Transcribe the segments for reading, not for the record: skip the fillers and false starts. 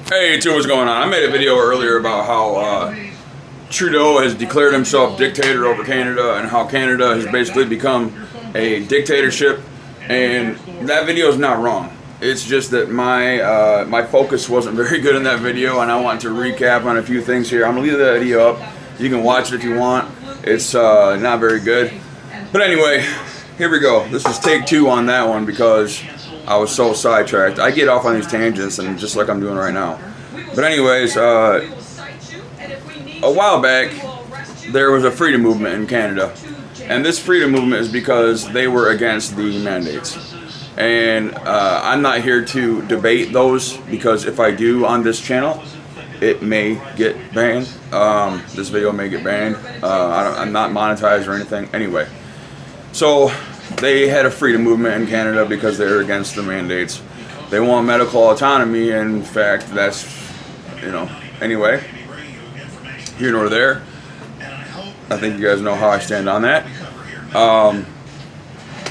Hey, what's going on? I made a video earlier about how Trudeau has declared himself dictator over Canada and how Canada has basically become a dictatorship, and that video is not wrong. It's just that my focus wasn't very good in that video, and I want to recap on a few things here. I'm gonna leave the video up. You can watch it if you want. It's not very good, but anyway, here we go. This is take 2 on that one because I was so sidetracked. I get off on these tangents, and just like I'm doing right now. But anyways, a while back, there was a freedom movement in Canada. And this freedom movement is because they were against the mandates. And I'm not here to debate those, because if I do on this channel, it may get banned. This video may get banned. I'm not monetized or anything. Anyway, so they had a freedom movement in Canada because they were against the mandates. They want medical autonomy, and in fact, that's, anyway, here nor there. I think you guys know how I stand on that.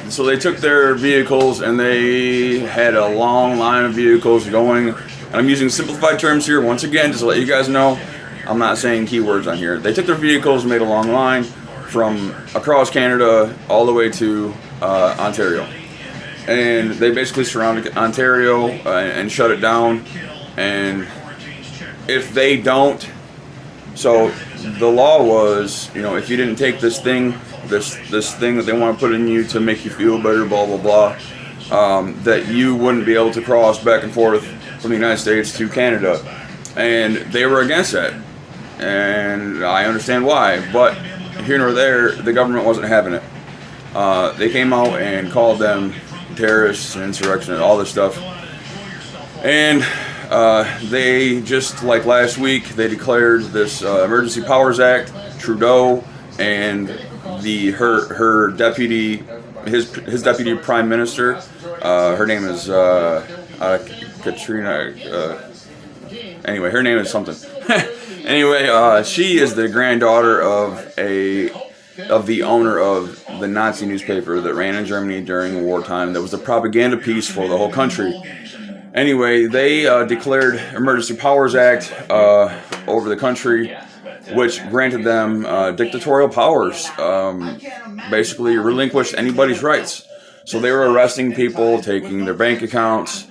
So they took their vehicles and they had a long line of vehicles going. And I'm using simplified terms here once again, just to let you guys know. I'm not saying keywords on here. They took their vehicles and made a long line from across Canada all the way to Ontario. And they basically surrounded Ontario and shut it down. And if they don't, so the law was, if you didn't take this thing that they want to put in you to make you feel better, blah blah blah, that you wouldn't be able to cross back and forth from the United States to Canada. And they were against that, and I understand why, but here nor there, the government wasn't having it. They came out and called them terrorists and insurrection and all this stuff. And they, just like last week, they declared this Emergency Powers Act. Trudeau and her deputy, his deputy prime minister, her name is Katrina. Anyway, her name is something. Anyway, she is the granddaughter of the owner of the Nazi newspaper that ran in Germany during wartime. That was the propaganda piece for the whole country. Anyway, they declared Emergency Powers Act over the country, which granted them dictatorial powers, basically relinquished anybody's rights. So they were arresting people, taking their bank accounts,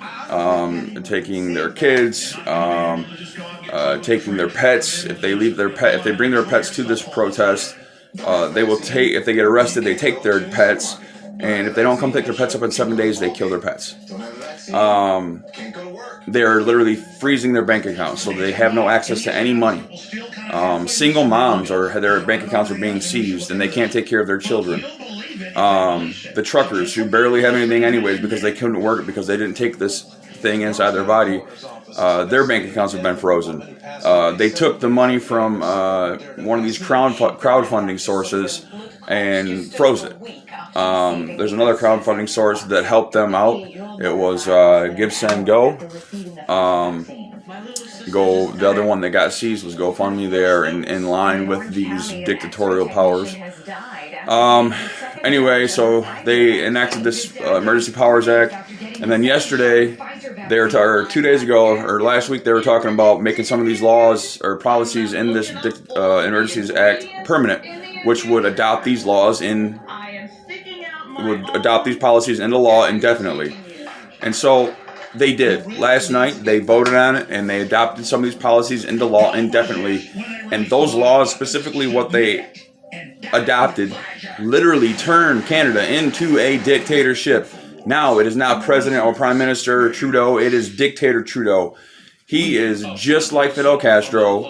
taking their kids, taking their pets. If they bring their pets to this protest, they will take. If they get arrested, they take their pets, and if they don't come pick their pets up in 7 days, they kill their pets. They're literally freezing their bank accounts, so they have no access to any money. Single moms, their bank accounts are being seized, and they can't take care of their children. The truckers, who barely have anything anyways because they couldn't work because they didn't take this thing inside their body, their bank accounts have been frozen. They took the money from one of these crowdfunding sources and froze it. There's another crowdfunding source that helped them out. It was Give, Send, Go. The other one that got seized was GoFundMe. There in line with these dictatorial powers. Anyway, so they enacted this Emergency Powers Act, and then yesterday, or 2 days ago, or last week, they were talking about making some of these laws or policies in this Emergencies Act permanent, which would adopt these laws these policies into law indefinitely. And so they did. Last night, they voted on it, and they adopted some of these policies into law indefinitely. And those laws, specifically what they adopted, literally turned Canada into a dictatorship. Now, it is not President or Prime Minister Trudeau, it is Dictator Trudeau. He is just like Fidel Castro.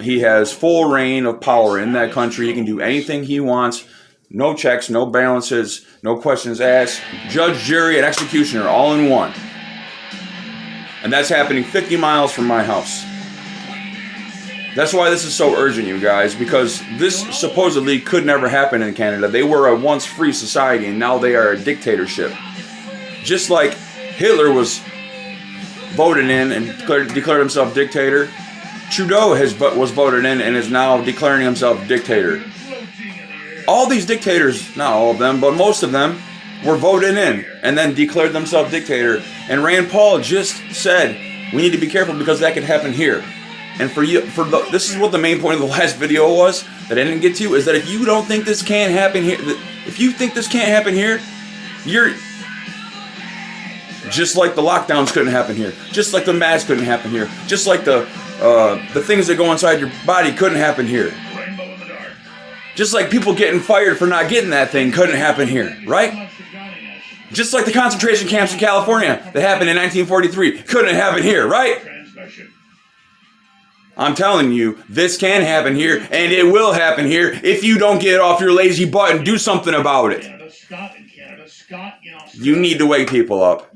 He has full reign of power in that country. He can do anything he wants. No checks, no balances, no questions asked. Judge, jury, and executioner all in one. And that's happening 50 miles from my house. That's why this is so urgent, you guys, because this supposedly could never happen in Canada. They were a once free society, and now they are a dictatorship. Just like Hitler was voted in and declared himself dictator, Trudeau was voted in and is now declaring himself dictator. All these dictators, not all of them, but most of them, were voted in and then declared themselves dictator. And Rand Paul just said We need to be careful because that could happen here. And this is what the main point of the last video was that I didn't get to, is that if you don't think this can't happen here, if you think this can't happen here, you're just like the lockdowns couldn't happen here, just like the masks couldn't happen here, just like the things that go inside your body couldn't happen here. Just like people getting fired for not getting that thing couldn't happen here, right? Just like the concentration camps in California that happened in 1943 couldn't happen here, right? I'm telling you, this can happen here, and it will happen here if you don't get off your lazy butt and do something about it. You need to wake people up.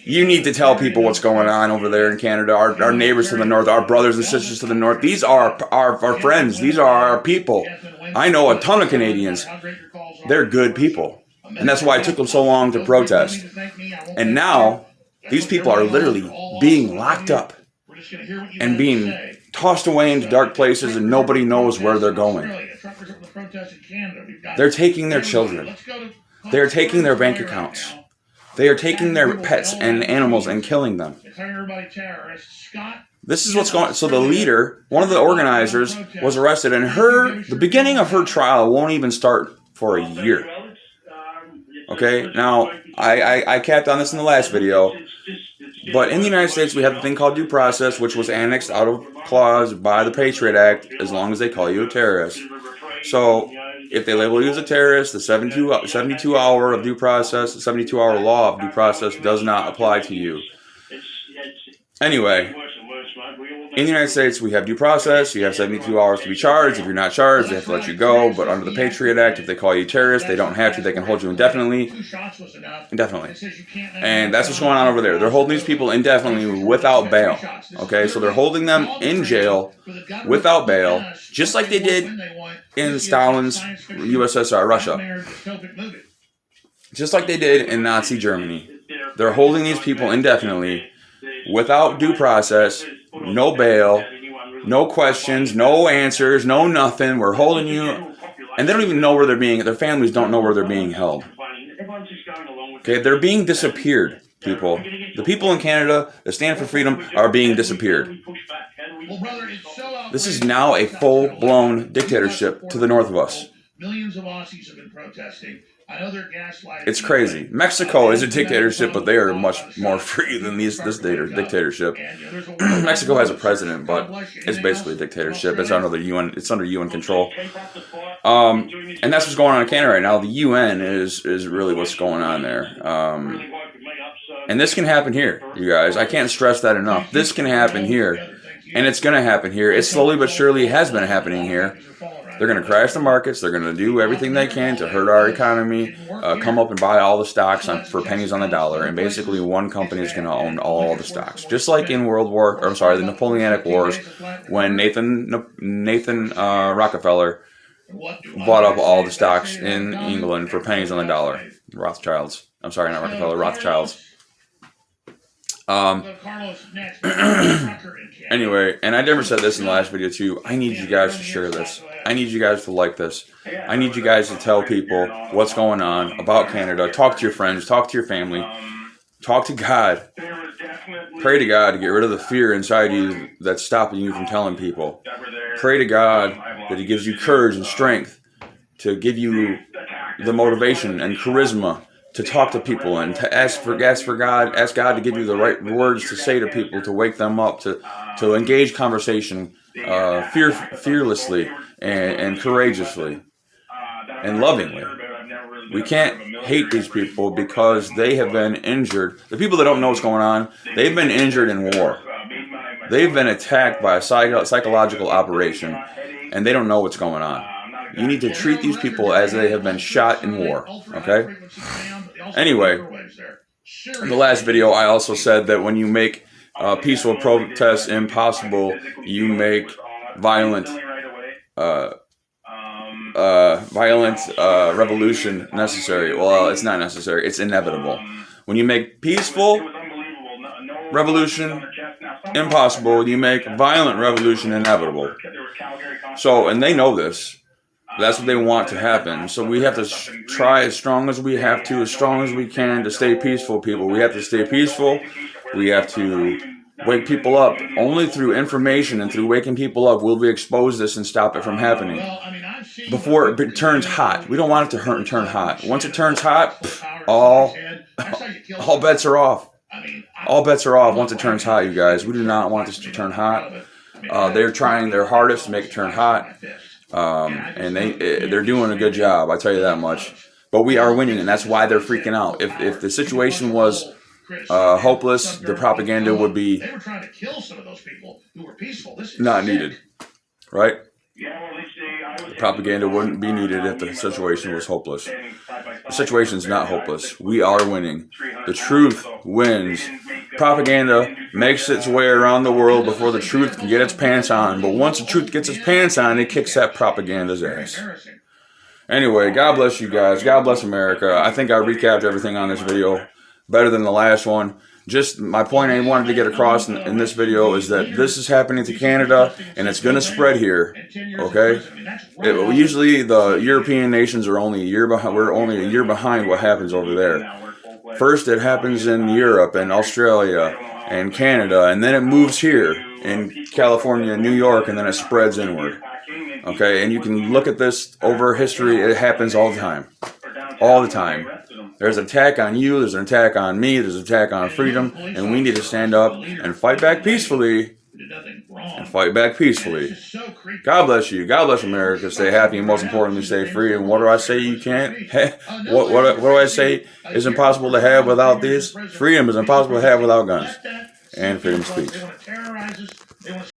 You need to tell people what's going on over there in Canada, our neighbors to the north, our brothers and sisters to the north. These are our friends. These are our people. I know a ton of Canadians. They're good people. And that's why it took them so long to protest. And now, these people are literally being locked up and being tossed away into dark places, and nobody knows where they're going. They're taking their children. They're taking their bank accounts. They are taking their pets and animals and killing them. This is what's going on. So the leader, one of the organizers, was arrested, and the beginning of her trial won't even start for a year. Okay, now, I capped on this in the last video, but in the United States, we have a thing called due process, which was annexed out of clause by the Patriot Act, as long as they call you a terrorist. So, if they label you as a terrorist, the 72-hour of due process, the 72-hour law of due process does not apply to you. Anyway, in the United States, we have due process. You have 72 hours to be charged. If you're not charged, they have to let you go. But under the Patriot Act, if they call you a terrorist, they don't have to. They can hold you indefinitely. Indefinitely. And that's what's going on over there. They're holding these people indefinitely without bail. Okay, so they're holding them in jail without bail, just like they did in Stalin's USSR, Russia. Just like they did in Nazi Germany. They're holding these people indefinitely without due process, no bail, no questions, no answers, no nothing. We're holding you, and they don't even know where they're being. Their families don't know where they're being held. Okay, they're being disappeared, people. The people in Canada that stand for freedom are being disappeared. This is now a full-blown dictatorship to the north of us. Millions of Aussies have been protesting. I know they're gaslighting. It's crazy. Mexico is a dictatorship, but they are much more free than this dictatorship. Mexico has a president, but it's basically a dictatorship. It's under the UN. It's under UN control. And that's what's going on in Canada right now. The UN is really what's going on there. And this can happen here, you guys. I can't stress that enough. This can happen here, and it's going to happen here. It slowly but surely has been happening here. They're going to crash the markets. They're going to do everything they can to hurt our economy, come up and buy all the stocks for pennies on the dollar, and basically one company is going to own all the stocks. Just like in the Napoleonic Wars, when Nathan Rockefeller bought up all the stocks in England for pennies on the dollar. Rothschilds. I'm sorry, not Rockefeller, Rothschilds. Anyway, and I never said this in the last video too, I need you guys to share this. I need you guys to like this. I need you guys to tell people what's going on about Canada. Talk to your friends, talk to your family, talk to God. Pray to God to get rid of the fear inside you that's stopping you from telling people. Pray to God that He gives you courage and strength to give you the motivation and charisma to talk to people and to ask God to give you the right words to say to people, to wake them up, to engage conversation fearlessly and courageously and lovingly. We can't hate these people because they have been injured. The people that don't know what's going on, they've been injured in war. They've been attacked by a psychological operation, and they don't know what's going on. You need to treat these people as they have been shot in war, okay? Anyway, in the last video, I also said that when you make peaceful protests impossible, you make violent revolution necessary. Well, it's not necessary. It's inevitable. When you make peaceful revolution impossible, you make violent revolution inevitable. So, and they know this. That's what they want to happen. So we have to try as strong as we have to, as strong as we can to stay peaceful, people. We have to stay peaceful. We have to wake people up. Only through information and through waking people up will we expose this and stop it from happening. Before it turns hot. We don't want it to turn hot. Once it turns hot, all bets are off. All bets are off once it turns hot, you guys. We do not want this to turn hot. They're trying their hardest to make it turn hot. And they're doing a good job, I tell you that much. But we are winning, and that's why they're freaking out. If the situation was hopeless, the propaganda would be not needed, right? The propaganda wouldn't be needed if the situation was hopeless. The situation is not hopeless. We are winning. The truth wins. Propaganda makes its way around the world before the truth can get its pants on. But once the truth gets its pants on, it kicks that propaganda's ass. Anyway, God bless you guys. God bless America. I think I recapped everything on this video better than the last one. Just my point I wanted to get across in this video is that this is happening to Canada, and it's going to spread here. Okay? Usually the European nations are only a year behind. We're only a year behind what happens over there. First, it happens in Europe and Australia and Canada, and then it moves here in California and New York, and then it spreads inward. Okay? And you can look at this over history. It happens all the time. All the time. There's an attack on you, there's an attack on me, there's an attack on freedom, and we need to stand up and fight back peacefully. God bless you. God bless America. Stay happy, and most importantly, stay free. And what do I say you can't? What do I say is impossible to have without this? Freedom is impossible to have without guns. And freedom of speech.